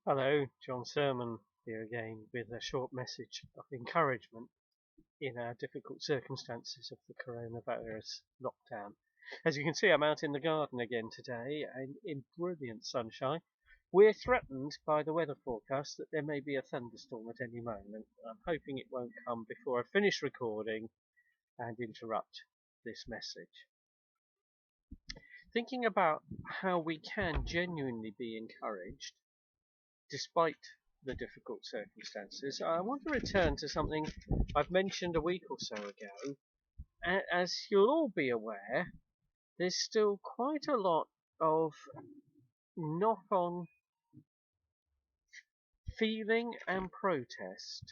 Hello, Jon Sermon here again with a short message of encouragement in our difficult circumstances of the coronavirus lockdown. As you can see, I'm out in the garden again today and in brilliant sunshine. We're threatened by the weather forecast that there may be a thunderstorm at any moment. I'm hoping it won't come before I finish recording and interrupt this message. Thinking about how we can genuinely be encouraged despite the difficult circumstances, I want to return to something I've mentioned a week or so ago. As you'll all be aware, there's still quite a lot of knock on feeling and protest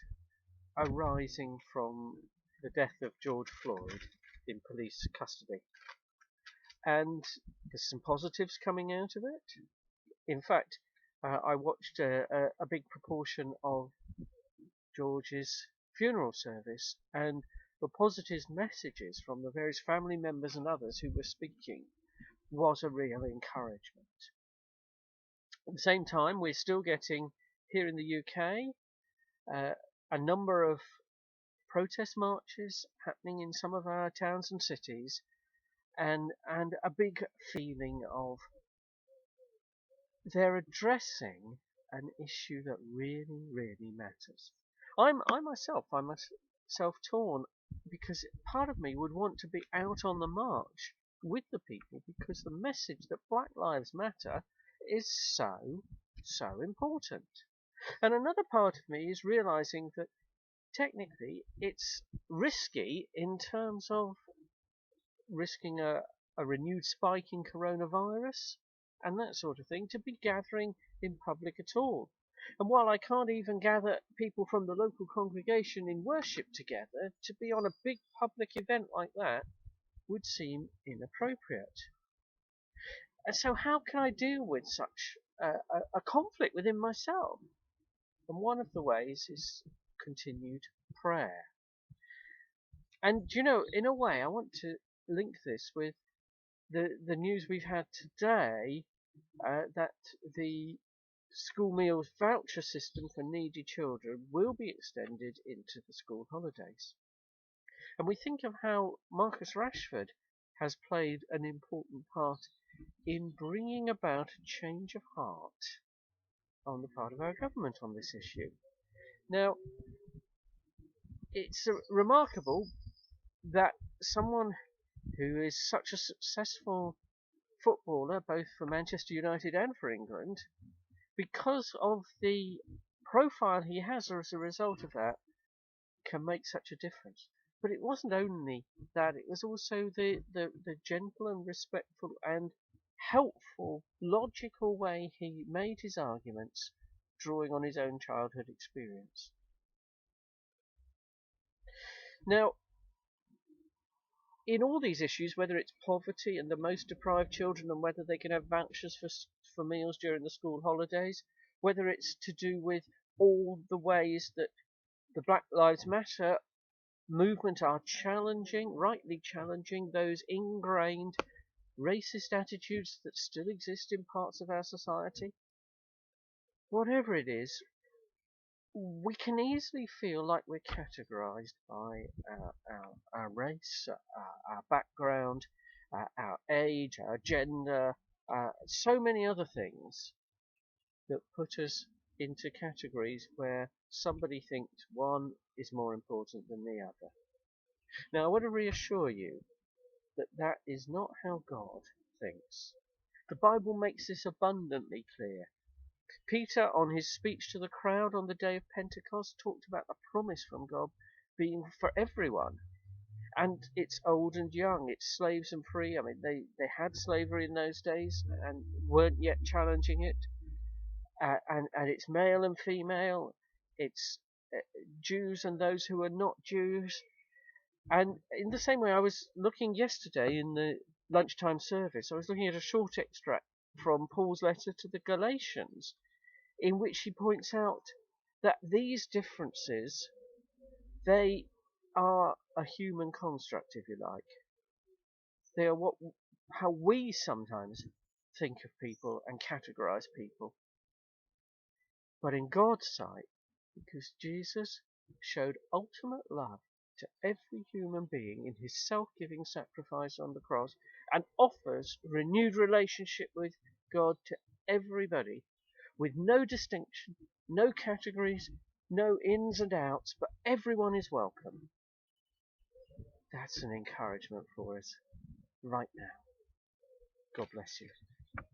arising from the death of George Floyd in police custody. And there's some positives coming out of it. In fact, I watched a big proportion of George's funeral service, and the positive messages from the various family members and others who were speaking was a real encouragement. At the same time, we're still getting here in the UK uh, a number of protest marches happening in some of our towns and cities, and a big feeling of they're addressing an issue that really matters. I myself torn because part of me would want to be out on the march with the people because the message that Black Lives Matter is so important. And another part of me is realizing that technically it's risky in terms of risking a renewed spike in coronavirus and that sort of thing to be gathering in public at all. And while I can't even gather people from the local congregation in worship together, to be on a big public event like that would seem inappropriate. And so how can I deal with such a conflict within myself? And one of the ways is continued prayer. And you know, in a way, I want to link this with the news we've had today that the school meals voucher system for needy children will be extended into the school holidays. And we think of how Marcus Rashford has played an important part in bringing about a change of heart on the part of our government on this issue. Now, it's remarkable that someone who is such a successful footballer, both for Manchester United and for England, because of the profile he has as a result of that, can make such a difference. But it wasn't only that, it was also the gentle and respectful and helpful, logical way he made his arguments, drawing on his own childhood experience. Now, in all these issues, whether it's poverty and the most deprived children and whether they can have vouchers for meals during the school holidays, whether it's to do with all the ways that the Black Lives Matter movement are rightly challenging those ingrained racist attitudes that still exist in parts of our society. Whatever it is, we can easily feel like we're categorized by our race, our background, our age, our gender, so many other things that put us into categories where somebody thinks one is more important than the other. Now, I want to reassure you that that is not how God thinks. The Bible makes this abundantly clear. Peter, on his speech to the crowd on the day of Pentecost, talked about the promise from God being for everyone. And it's old and young, it's slaves and free. I mean, they had slavery in those days and weren't yet challenging it. And it's male and female, it's Jews and those who are not Jews. And in the same way, I was looking yesterday in the lunchtime service, I was looking at a short extract from Paul's letter to the Galatians, in which he points out that these differences, they are a human construct, if you like. They are how we sometimes think of people and categorize people. but in God's sight, because Jesus showed ultimate love to every human being in his self-giving sacrifice on the cross and offers renewed relationship with God to everybody with no distinction, no categories, no ins and outs, but everyone is welcome. That's an encouragement for us right now. God bless you.